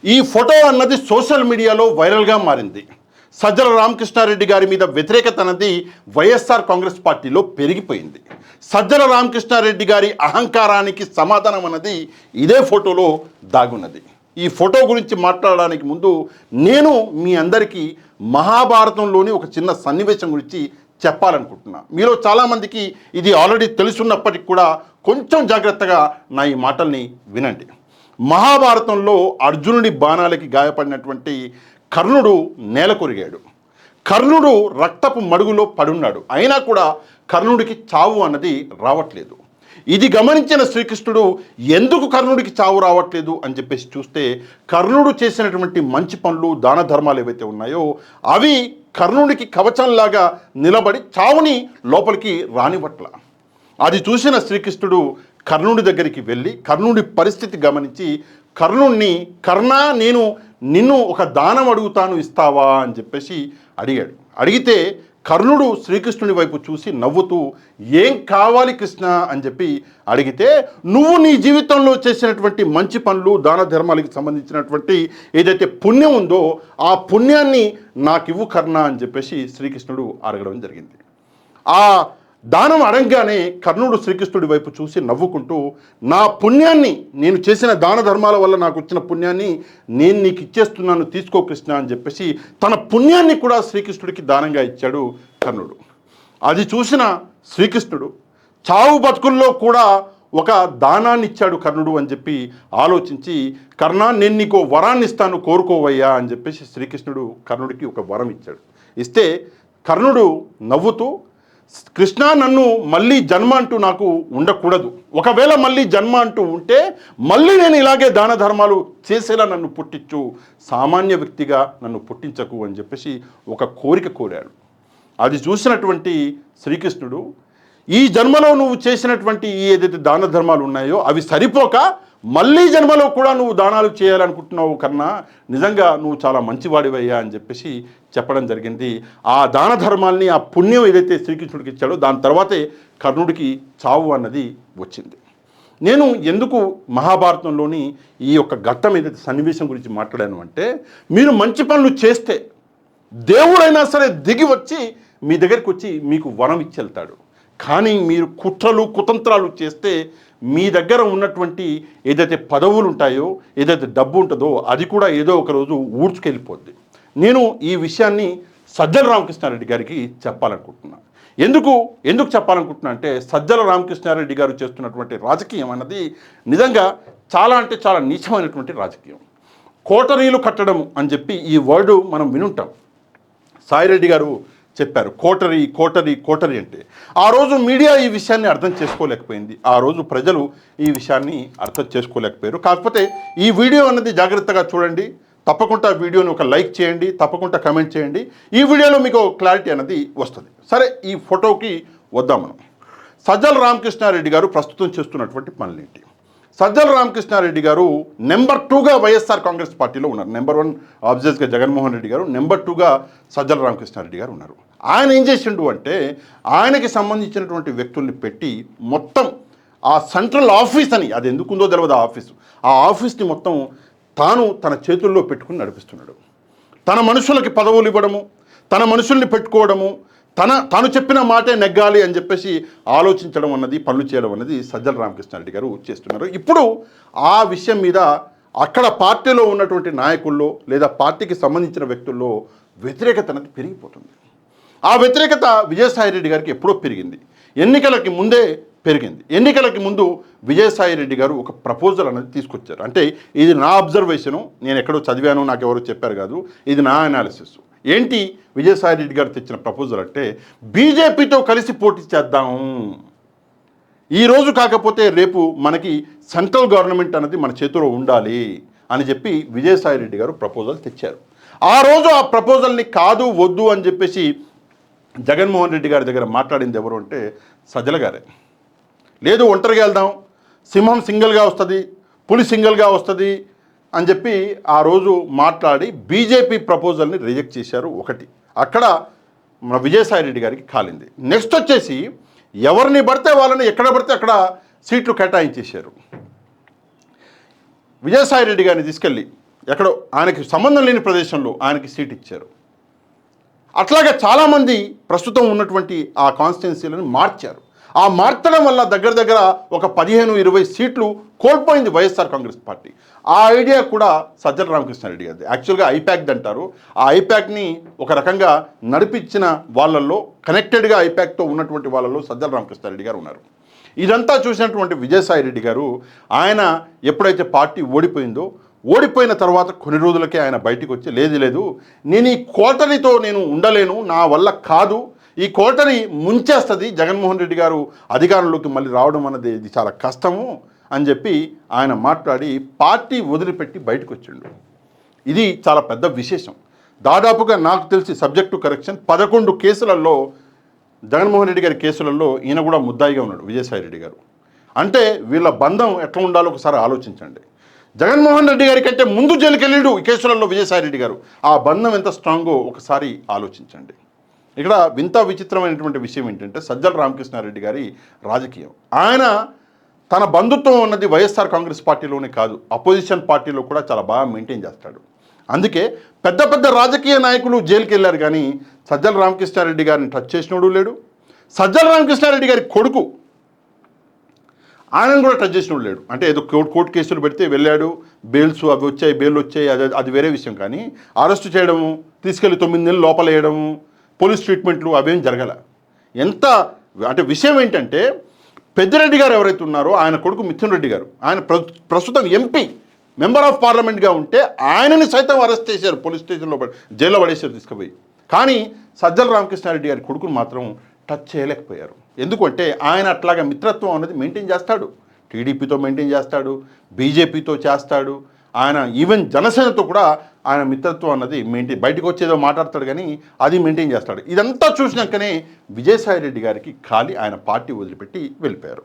ఈ ఫోటో అన్నది సోషల్ మీడియాలో వైరల్గా మారింది. సజ్జల రామకృష్ణారెడ్డి గారి మీద వ్యతిరేకత అన్నది వైఎస్ఆర్ కాంగ్రెస్ పార్టీలో పెరిగిపోయింది. సజ్జల రామకృష్ణారెడ్డి గారి అహంకారానికి సమాధానం అన్నది ఇదే ఫోటోలో దాగున్నది. ఈ ఫోటో గురించి మాట్లాడడానికి ముందు నేను మీ అందరికీ మహాభారతంలోని ఒక చిన్న సన్నివేశం గురించి చెప్పాలనుకుంటున్నా. మీలో చాలామందికి ఇది ఆల్రెడీ తెలుసున్నప్పటికీ కూడా కొంచెం జాగ్రత్తగా నా ఈ మాటల్ని వినండి. మహాభారతంలో అర్జునుడి బాణాలకి గాయపడినటువంటి కర్ణుడు నేల కొరిగాడు. కర్ణుడు రక్తపు మడుగులో పడున్నాడు. అయినా కూడా కర్ణుడికి చావు అన్నది రావట్లేదు. ఇది గమనించిన శ్రీకృష్ణుడు ఎందుకు కర్ణుడికి చావు రావట్లేదు అని చెప్పేసి చూస్తే కర్ణుడు చేసినటువంటి మంచి పనులు దాన ధర్మాలు ఏవైతే ఉన్నాయో అవి కర్ణుడికి కవచంలాగా నిలబడి చావుని లోపలికి రానివ్వట్ల. అది చూసిన శ్రీకృష్ణుడు కర్ణుడి దగ్గరికి వెళ్ళి కర్ణుడి పరిస్థితి గమనించి కర్ణుడిని నేను నిన్ను ఒక దానం అడుగుతాను, ఇస్తావా అని చెప్పేసి అడిగాడు. అడిగితే కర్ణుడు శ్రీకృష్ణుడి వైపు చూసి నవ్వుతూ ఏం కావాలి కృష్ణ అని చెప్పి అడిగితే నువ్వు నీ జీవితంలో చేసినటువంటి మంచి పనులు దాన ధర్మాలకు సంబంధించినటువంటి ఏదైతే పుణ్యం ఉందో ఆ పుణ్యాన్ని నాకివ్వు కర్ణ అని చెప్పేసి శ్రీకృష్ణుడు అడగడం జరిగింది. ఆ దానం అడగగానే కర్ణుడు శ్రీకృష్ణుడి వైపు చూసి నవ్వుకుంటూ నా పుణ్యాన్ని, నేను చేసిన దాన ధర్మాల వల్ల నాకు వచ్చిన పుణ్యాన్ని నేను నీకు ఇచ్చేస్తున్నాను, తీసుకో కృష్ణ అని చెప్పేసి తన పుణ్యాన్ని కూడా శ్రీకృష్ణుడికి దానంగా ఇచ్చాడు కర్ణుడు. అది చూసిన శ్రీకృష్ణుడు చావు బతుకుల్లో కూడా ఒక దానాన్ని ఇచ్చాడు కర్ణుడు అని చెప్పి ఆలోచించి కర్ణ నేను నీకు వరాన్ని ఇస్తాను, కోరుకోవయ్యా అని చెప్పేసి శ్రీకృష్ణుడు కర్ణుడికి ఒక వరం ఇచ్చాడు. ఇస్తే కర్ణుడు నవ్వుతూ కృష్ణ నన్ను మళ్ళీ జన్మ అంటూ నాకు ఉండకూడదు, ఒకవేళ మళ్ళీ జన్మ అంటూ ఉంటే మళ్ళీ నేను ఇలాగే దాన ధర్మాలు చేసేలా నన్ను పుట్టించు, సామాన్య వ్యక్తిగా నన్ను పుట్టించకు అని చెప్పేసి ఒక కోరిక కోరాడు. అది చూసినటువంటి శ్రీకృష్ణుడు ఈ జన్మలో నువ్వు చేసినటువంటి ఏదైతే దాన ధర్మాలు ఉన్నాయో అవి సరిపోక మళ్ళీ జన్మలో కూడా నువ్వు దానాలు చేయాలనుకుంటున్నావు కన్నా నిజంగా నువ్వు చాలా మంచివాడివయ్యా అని చెప్పేసి చెప్పడం జరిగింది. ఆ దాన ధర్మాల్ని, ఆ పుణ్యం ఏదైతే శ్రీకృష్ణుడికి ఇచ్చాడో దాని తర్వాతే కర్ణుడికి చావు అన్నది వచ్చింది. నేను ఎందుకు మహాభారతంలోని ఈ యొక్క ఘట్టం ఏదైతే సన్నివేశం గురించి మాట్లాడాను అంటే మీరు మంచి పనులు చేస్తే దేవుడైనా సరే దిగి వచ్చి మీ దగ్గరికి వచ్చి మీకు వరం ఇచ్చి వెళ్తాడు. కానీ మీరు కుట్రలు కుతంత్రాలు చేస్తే మీ దగ్గర ఉన్నటువంటి ఏదైతే పదవులు ఉంటాయో, ఏదైతే డబ్బు ఉంటుందో అది కూడా ఏదో ఒక రోజు ఊడ్చుకెళ్ళిపోద్ది. నేను ఈ విషయాన్ని సజ్జల రామకృష్ణారెడ్డి గారికి చెప్పాలనుకుంటున్నాను. ఎందుకు చెప్పాలనుకుంటున్నా అంటే సజ్జల రామకృష్ణారెడ్డి గారు చేస్తున్నటువంటి రాజకీయం అన్నది నిజంగా చాలా అంటే చాలా నీచమైనటువంటి రాజకీయం. కోటరీలు కట్టడం అని చెప్పి ఈ వర్డు మనం వినుంటాం. సాయిరెడ్డి గారు చెప్పారు కోటరీ అంటే. ఆ రోజు మీడియా ఈ విషయాన్ని అర్థం చేసుకోలేకపోయింది. ఆ రోజు ప్రజలు ఈ విషయాన్ని అర్థం చేసుకోలేకపోయారు. కాకపోతే ఈ వీడియో అన్నది జాగ్రత్తగా చూడండి, తప్పకుండా వీడియోని ఒక లైక్ చేయండి, తప్పకుండా కమెంట్ చేయండి. ఈ వీడియోలో మీకు క్లారిటీ అన్నది వస్తుంది. సరే, ఈ ఫోటోకి వద్దాం మనం. సజ్జల రామకృష్ణారెడ్డి గారు ప్రస్తుతం చేస్తున్నటువంటి పనులేంటి? సజ్జల రామకృష్ణారెడ్డి గారు నెంబర్ 2గా వైఎస్ఆర్ కాంగ్రెస్ పార్టీలో ఉన్నారు. నెంబర్ 1 ఆబ్వియస్గా జగన్మోహన్ రెడ్డి గారు, నెంబర్ 2గా సజ్జల రామకృష్ణారెడ్డి గారు ఉన్నారు. ఆయన ఏం చేసిండు అంటే ఆయనకి సంబంధించినటువంటి వ్యక్తుల్ని పెట్టి మొత్తం ఆ సెంట్రల్ ఆఫీస్ అని, అది ఎందుకుందో తెలియదు ఆ ఆఫీస్ని మొత్తం తన చేతుల్లో పెట్టుకుని నడిపిస్తున్నాడు. తన మనుషులకి పదవులు ఇవ్వడము, తన మనుషుల్ని పెట్టుకోవడము, తాను చెప్పిన మాటే నెగ్గాలి అని చెప్పేసి ఆలోచించడం అన్నది, పనులు చేయడం అన్నది సజ్జల రామకృష్ణారెడ్డి గారు చేస్తున్నారు. ఇప్పుడు ఆ విషయం మీద అక్కడ పార్టీలో ఉన్నటువంటి నాయకుల్లో లేదా పార్టీకి సంబంధించిన వ్యక్తుల్లో వ్యతిరేకత అనేది పెరిగిపోతుంది. ఆ వ్యతిరేకత విజయసాయిరెడ్డి గారికి ఎప్పుడో పెరిగింది, ఎన్నికలకి ముందే పెరిగింది. ఎన్నికలకి ముందు విజయసాయిరెడ్డి గారు ఒక ప్రపోజల్ అనేది తీసుకొచ్చారు. అంటే ఇది నా అబ్జర్వేషను, నేను ఎక్కడో చదివాను, నాకు ఎవరో చెప్పారు కాదు, ఇది నా అనాలిసిస్. ఏంటి విజయసాయిరెడ్డి గారు తెచ్చిన ప్రపోజల్ అంటే బీజేపీతో కలిసి పోటీ చేద్దాము, ఈరోజు కాకపోతే రేపు మనకి సెంట్రల్ గవర్నమెంట్ అనేది మన చేతిలో ఉండాలి అని చెప్పి విజయసాయిరెడ్డి గారు ప్రపోజల్ తెచ్చారు. ఆ రోజు ఆ ప్రపోజల్ని కాదు వద్దు అని చెప్పేసి జగన్మోహన్ రెడ్డి గారి దగ్గర మాట్లాడింది ఎవరు అంటే సజ్జల గారే. లేదు, ఒంటరిగా వెళ్దాం, సింహం సింగిల్గా వస్తుంది, పులి సింగిల్గా వస్తుంది అని చెప్పి ఆ రోజు మాట్లాడి బీజేపీ ప్రపోజల్ని రిజెక్ట్ చేశారు. ఒకటి అక్కడ మన విజయసాయిరెడ్డి గారికి కాలింది. నెక్స్ట్ వచ్చేసి ఎవరిని పడితే వాళ్ళని ఎక్కడ పడితే అక్కడ సీట్లు కేటాయించేశారు. విజయసాయిరెడ్డి గారిని తీసుకెళ్ళి ఎక్కడో ఆయనకి సంబంధం లేని ప్రదేశంలో ఆయనకి సీట్ ఇచ్చారు. అట్లాగే చాలామంది ప్రస్తుతం ఉన్నటువంటి ఆ కాన్స్టిట్యున్సీలను మార్చారు. ఆ మార్చడం వల్ల దగ్గర దగ్గర ఒక 15-20 సీట్లు కోల్పోయింది వైఎస్ఆర్ కాంగ్రెస్ పార్టీ. ఆ ఐడియా కూడా సజ్జల రామకృష్ణారెడ్డి గారిది. యాక్చువల్గా ఐప్యాక్ అంటారు. ఆ ఐప్యాక్ని ఒక రకంగా నడిపించిన వాళ్ళల్లో, కనెక్టెడ్గా ఐప్యాక్తో ఉన్నటువంటి వాళ్ళలో సజ్జల రామకృష్ణారెడ్డి గారు ఉన్నారు. ఇదంతా చూసినటువంటి విజయసాయిరెడ్డి గారు ఆయన ఎప్పుడైతే పార్టీ ఓడిపోయిన తర్వాత కొన్ని రోజులకే ఆయన బయటికి వచ్చి లేదు నేను ఈ కోటరీతో నేను ఉండలేను, నా వల్ల కాదు, ఈ కోటరీ ముంచేస్తుంది, జగన్మోహన్ రెడ్డి గారు అధికారంలోకి మళ్ళీ రావడం అన్నది ఇది చాలా కష్టము అని చెప్పి ఆయన మాట్లాడి పార్టీ వదిలిపెట్టి బయటకు వచ్చిండు. ఇది చాలా పెద్ద విశేషం. దాదాపుగా నాకు తెలిసి సబ్జెక్టు కరెక్షన్ 11 కేసులలో, జగన్మోహన్ రెడ్డి గారి కేసులలో ఈయన కూడా ముద్దాయిగా ఉన్నాడు విజయసాయిరెడ్డి గారు. అంటే వీళ్ళ బంధం ఎట్లా ఉండాలో ఒకసారి ఆలోచించండి. జగన్మోహన్ రెడ్డి గారి కంటే ముందు జైలుకి వెళ్ళాడు ఈ కేసులలో విజయసాయిరెడ్డి గారు. ఆ బంధం ఎంత స్ట్రాంగో ఒకసారి ఆలోచించండి. ఇక్కడ వింత విచిత్రమైనటువంటి విషయం ఏంటంటే సజ్జల రామకృష్ణారెడ్డి గారి రాజకీయం. ఆయన తన బంధుత్వం అన్నది వైఎస్ఆర్ కాంగ్రెస్ పార్టీలోనే కాదు, అపోజిషన్ పార్టీలో కూడా చాలా బాగా మెయింటైన్ చేస్తాడు. అందుకే పెద్ద పెద్ద రాజకీయ నాయకులు జైలుకి వెళ్ళారు, కానీ సజ్జల రామకృష్ణారెడ్డి గారిని టచ్ చేసినోడు లేడు. సజ్జల రామకృష్ణారెడ్డి గారి కొడుకు ఆయనను కూడా టచ్ చేసినోడు లేడు. అంటే ఏదో కోర్టు కేసులు పెడితే వెళ్ళాడు, బెయిల్స్ అవి వచ్చాయి, బెయిల్ వచ్చాయి, అది వేరే విషయం. కానీ అరెస్టు చేయడము, తీసుకెళ్ళి 9 నెలలు లోపల వేయడము, పోలీస్ ట్రీట్మెంట్లు అవేం జరగల. ఎంత అంటే విషయం ఏంటంటే పెద్దిరెడ్డి గారు ఎవరైతే ఉన్నారో ఆయన కొడుకు మిథున్ రెడ్డి గారు, ఆయన ప్రస్తుతం ఎంపీ మెంబర్ ఆఫ్ పార్లమెంట్గా ఉంటే ఆయనని సైతం అరెస్ట్ చేశారు, పోలీస్ స్టేషన్లో జైల్లో పడేసారు తీసుకుపోయి. కానీ సజ్జల రామకృష్ణారెడ్డి గారి కొడుకును మాత్రం టచ్ చేయలేకపోయారు. ఎందుకంటే ఆయన అట్లాగా మిత్రత్వం అనేది మెయింటైన్ చేస్తాడు, టీడీపీతో మెయింటైన్ చేస్తాడు, బీజేపీతో చేస్తాడు, ఆయన ఈవెన్ జనసేనతో కూడా ఆయన మిత్రత్వం అన్నది మెయింటైన్, బయటకు వచ్చేదో మాట్లాడతాడు కానీ అది మెయింటైన్ చేస్తాడు. ఇదంతా చూసినాకనే విజయసాయిరెడ్డి గారికి ఖాళీ, ఆయన పార్టీ వదిలిపెట్టి వెళ్ళిపోయారు.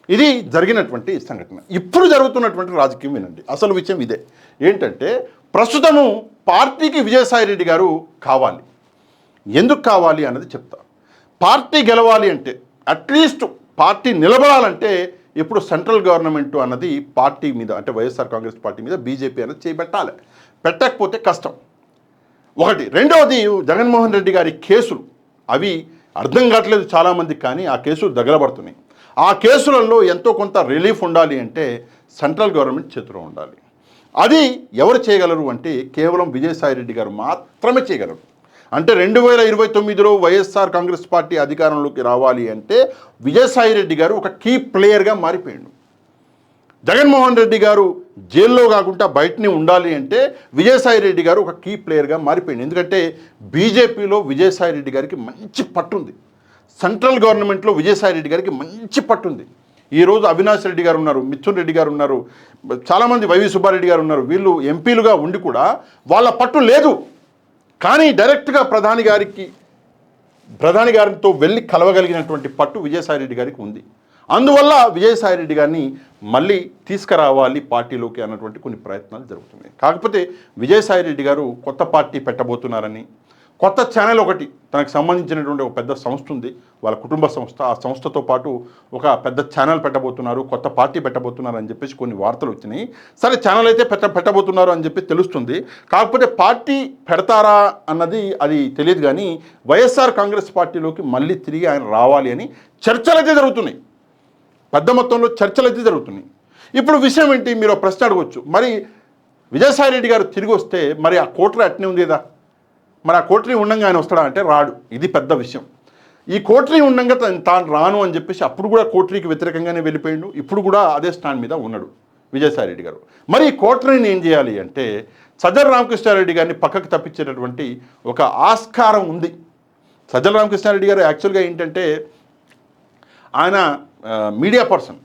ఇది జరిగినటువంటి సంఘటన. ఇప్పుడు జరుగుతున్నటువంటి రాజకీయం వినండి. అసలు విషయం ఇదే ఏంటంటే ప్రస్తుతము పార్టీకి విజయసాయిరెడ్డి గారు కావాలి. ఎందుకు కావాలి అన్నది చెప్తా. పార్టీ గెలవాలి అంటే, అట్లీస్ట్ పార్టీ నిలబడాలంటే ఇప్పుడు సెంట్రల్ గవర్నమెంట్ అన్నది పార్టీ మీద, అంటే వైఎస్ఆర్ కాంగ్రెస్ పార్టీ మీద బీజేపీ అనేది చేపెట్టాలి. పెట్టకపోతే కష్టం. ఒకటి. రెండవది, జగన్మోహన్ రెడ్డి గారి కేసులు అవి అర్థం కావట్లేదు చాలామందికి, కానీ ఆ కేసులు దగ్గరపడుతున్నాయి. ఆ కేసులలో ఎంతో కొంత రిలీఫ్ ఉండాలి అంటే సెంట్రల్ గవర్నమెంట్ చేతిలో ఉండాలి. అది ఎవరు చేయగలరు అంటే కేవలం విజయసాయిరెడ్డి గారు మాత్రమే చేయగలరు. అంటే 2029లో వైఎస్ఆర్ కాంగ్రెస్ పార్టీ అధికారంలోకి రావాలి అంటే విజయసాయిరెడ్డి గారు ఒక కీ ప్లేయర్గా మారిపోయాడు. జగన్మోహన్ రెడ్డి గారు జైల్లో కాకుండా బయటనే ఉండాలి అంటే విజయసాయిరెడ్డి గారు ఒక కీ ప్లేయర్గా మారిపోయింది. ఎందుకంటే బీజేపీలో విజయసాయిరెడ్డి గారికి మంచి పట్టుంది, సెంట్రల్ గవర్నమెంట్లో విజయసాయిరెడ్డి గారికి మంచి పట్టుంది. ఈరోజు అవినాష్ రెడ్డి గారు ఉన్నారు, మిథున్ రెడ్డి గారు ఉన్నారు, చాలామంది వైవి సుబ్బారెడ్డి గారు ఉన్నారు. వీళ్ళు ఎంపీలుగా ఉండి కూడా వాళ్ళ పట్టు లేదు. కానీ డైరెక్ట్గా ప్రధాని గారితో వెళ్ళి కలవగలిగినటువంటి పట్టు విజయసాయిరెడ్డి గారికి ఉంది. అందువల్ల విజయసాయిరెడ్డి గారిని మళ్ళీ తీసుకురావాలి పార్టీలోకి అన్నటువంటి కొన్ని ప్రయత్నాలు జరుగుతున్నాయి. కాకపోతే విజయసాయిరెడ్డి గారు కొత్త పార్టీ పెట్టబోతున్నారని, కొత్త ఛానల్ ఒకటి తనకు సంబంధించినటువంటి ఒక పెద్ద సంస్థ ఉంది, వాళ్ళ కుటుంబ సంస్థ, ఆ సంస్థతో పాటు ఒక పెద్ద ఛానల్ పెట్టబోతున్నారు, కొత్త పార్టీ పెట్టబోతున్నారు అని చెప్పేసి కొన్ని వార్తలు వచ్చినాయి. సరే, ఛానల్ అయితే పెట్టబోతున్నారు అని చెప్పి తెలుస్తుంది. కాకపోతే పార్టీ పెడతారా అన్నది అది తెలియదు. కానీ వైఎస్ఆర్ కాంగ్రెస్ పార్టీలోకి మళ్ళీ తిరిగి ఆయన రావాలి అని చర్చలు అయితే జరుగుతున్నాయి, పెద్ద మొత్తంలో చర్చలు అయితే జరుగుతున్నాయి. ఇప్పుడు విషయం ఏంటి, మీరు ప్రశ్న అడగవచ్చు, మరి విజయసాయిరెడ్డి గారు తిరిగి వస్తే మరి ఆ కోటరీ అట్నే ఉంది కదా, మరి ఆ కోటరీ ఉండంగా ఆయన వస్తాడా అంటే రాడు. ఇది పెద్ద విషయం. ఈ కోటరీ ఉండంగా తాను రాను అని చెప్పేసి అప్పుడు కూడా కోటరీకి వ్యతిరేకంగానే వెళ్ళిపోయిండు, ఇప్పుడు కూడా అదే స్టాండ్ మీద ఉన్నాడు విజయసాయిరెడ్డి గారు. మరి ఈ కోటరీని ఏం చేయాలి అంటే సజ్జల రామకృష్ణారెడ్డి గారిని పక్కకు తప్పించేటటువంటి ఒక ఆస్కారం ఉంది. సజ్జల రామకృష్ణారెడ్డి గారు యాక్చువల్గా ఏంటంటే ఆయన మీడియా పర్సన్.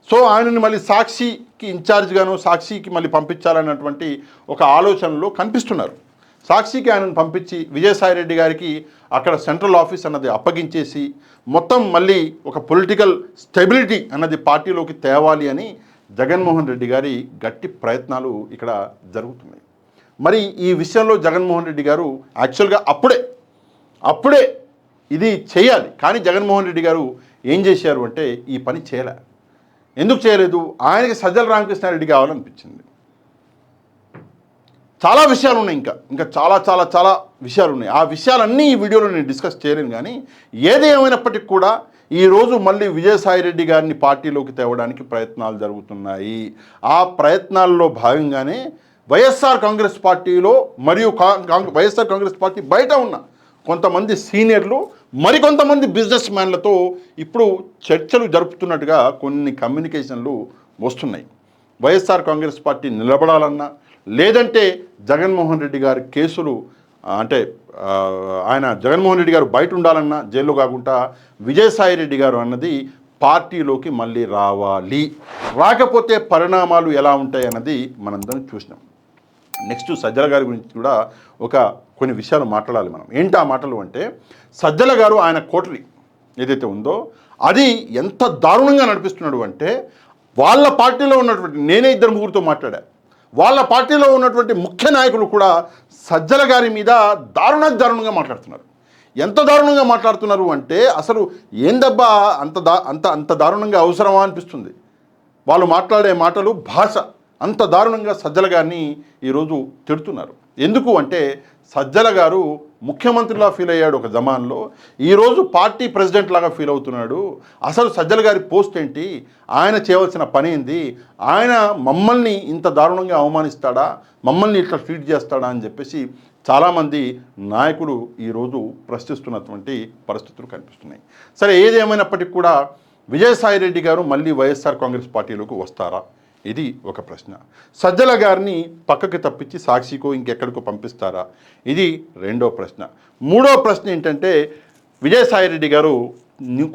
సో ఆయనని మళ్ళీ సాక్షికి ఇన్ఛార్జ్గాను, సాక్షికి మళ్ళీ పంపించాలన్నటువంటి ఒక ఆలోచనలో కనిపిస్తున్నారు. సాక్షికి ఆయనను పంపించి విజయసాయిరెడ్డి గారికి అక్కడ సెంట్రల్ ఆఫీస్ అన్నది అప్పగించేసి మొత్తం మళ్ళీ ఒక పొలిటికల్ స్టెబిలిటీ అన్నది పార్టీలోకి తేవాలి అని జగన్మోహన్ రెడ్డి గారి గట్టి ప్రయత్నాలు ఇక్కడ జరుగుతున్నాయి. మరి ఈ విషయంలో జగన్మోహన్ రెడ్డి గారు యాక్చువల్గా అప్పుడే ఇది చేయాలి. కానీ జగన్మోహన్ రెడ్డి గారు ఏం చేశారు అంటే ఈ పని చేయలే. ఎందుకు చేయలేదు? ఆయనకి సజ్జల రామకృష్ణారెడ్డి కావాలనిపించింది. చాలా విషయాలు ఉన్నాయి, ఇంకా చాలా చాలా చాలా విషయాలు ఉన్నాయి. ఆ విషయాలన్నీ ఈ వీడియోలో నేను డిస్కస్ చేయలేను. కానీ ఏది ఏమైనప్పటికీ కూడా ఈరోజు మళ్ళీ విజయసాయిరెడ్డి గారిని పార్టీలోకి తేవడానికి ప్రయత్నాలు జరుగుతున్నాయి. ఆ ప్రయత్నాల్లో భాగంగానే వైఎస్ఆర్ కాంగ్రెస్ పార్టీలో మరియు వైఎస్ఆర్ కాంగ్రెస్ పార్టీ బయట ఉన్న కొంతమంది సీనియర్లు మరికొంతమంది బిజినెస్ మ్యాన్లతో ఇప్పుడు చర్చలు జరుపుతున్నట్టుగా కొన్ని కమ్యూనికేషన్లు వస్తున్నాయి. వైఎస్ఆర్ కాంగ్రెస్ పార్టీ నిలబడాలన్నా, లేదంటే జగన్మోహన్ రెడ్డి గారి కేసులు అంటే ఆయన జగన్మోహన్ రెడ్డి గారు బయట ఉండాలన్నా, జైల్లో కాకుండా విజయసాయిరెడ్డి గారు అన్నది పార్టీలోకి మళ్ళీ రావాలి. రాకపోతే పరిణామాలు ఎలా ఉంటాయి అన్నది మనందరం చూసినాం. నెక్స్ట్ సజ్జల గారి గురించి కూడా కొన్ని విషయాలు మాట్లాడాలి మనం. ఏంటి ఆ మాటలు అంటే, సజ్జల గారు ఆయన కోటరీ ఏదైతే ఉందో అది ఎంత దారుణంగా నడిపిస్తున్నాడు అంటే, వాళ్ళ పార్టీలో ఉన్నటువంటి నేనే 2-3 మాట్లాడా, వాళ్ళ పార్టీలో ఉన్నటువంటి ముఖ్య నాయకులు కూడా సజ్జల గారి మీద దారుణంగా మాట్లాడుతున్నారు. ఎంత దారుణంగా మాట్లాడుతున్నారు అంటే అసలు ఏందబ్బా అంత దారుణంగా అవసరమా అనిపిస్తుంది. వాళ్ళు మాట్లాడే మాటలు, భాష అంత దారుణంగా సజ్జల గారిని ఈరోజు తిడుతున్నారు. ఎందుకు అంటే, సజ్జల గారు ముఖ్యమంత్రిలా ఫీల్ అయ్యాడు ఒక జమాన్లో, ఈరోజు పార్టీ ప్రెసిడెంట్ లాగా ఫీల్ అవుతున్నాడు. అసలు సజ్జల గారి పోస్ట్ ఏంటి, ఆయన చేయవలసిన పని ఏంది, ఆయన మమ్మల్ని ఇంత దారుణంగా అవమానిస్తాడా, మమ్మల్ని ఇట్లా ట్రీట్ చేస్తాడా అని చెప్పేసి చాలామంది నాయకులు ఈరోజు ప్రశ్నిస్తున్నటువంటి పరిస్థితులు కనిపిస్తున్నాయి. సరే, ఏదేమైనప్పటికీ కూడా విజయసాయిరెడ్డి గారు మళ్ళీ వైఎస్ఆర్ కాంగ్రెస్ పార్టీలోకి వస్తారా, ఇది ఒక ప్రశ్న. సజ్జల గారిని పక్కకి తప్పించి సాక్షికో ఇంకెక్కడికో పంపిస్తారా, ఇది రెండో ప్రశ్న. మూడో ప్రశ్న ఏంటంటే, విజయసాయిరెడ్డి గారు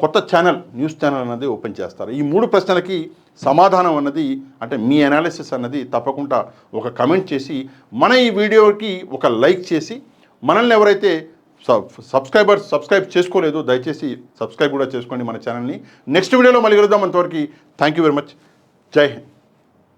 కొత్త న్యూస్ ఛానల్ అన్నది ఓపెన్ చేస్తారు. ఈ 3 ప్రశ్నలకి సమాధానం అన్నది, అంటే మీ అనాలిసిస్ అన్నది తప్పకుండా ఒక కమెంట్ చేసి, మన ఈ వీడియోకి ఒక లైక్ చేసి, మనల్ని ఎవరైతే సబ్స్క్రైబ్ చేసుకోలేదు దయచేసి సబ్స్క్రైబ్ కూడా చేసుకోండి మన ఛానల్ని. నెక్స్ట్ వీడియోలో మళ్ళీ కలుద్దాం. అంతవరకు థ్యాంక్ యూ వెరీ మచ్. జై హింద్.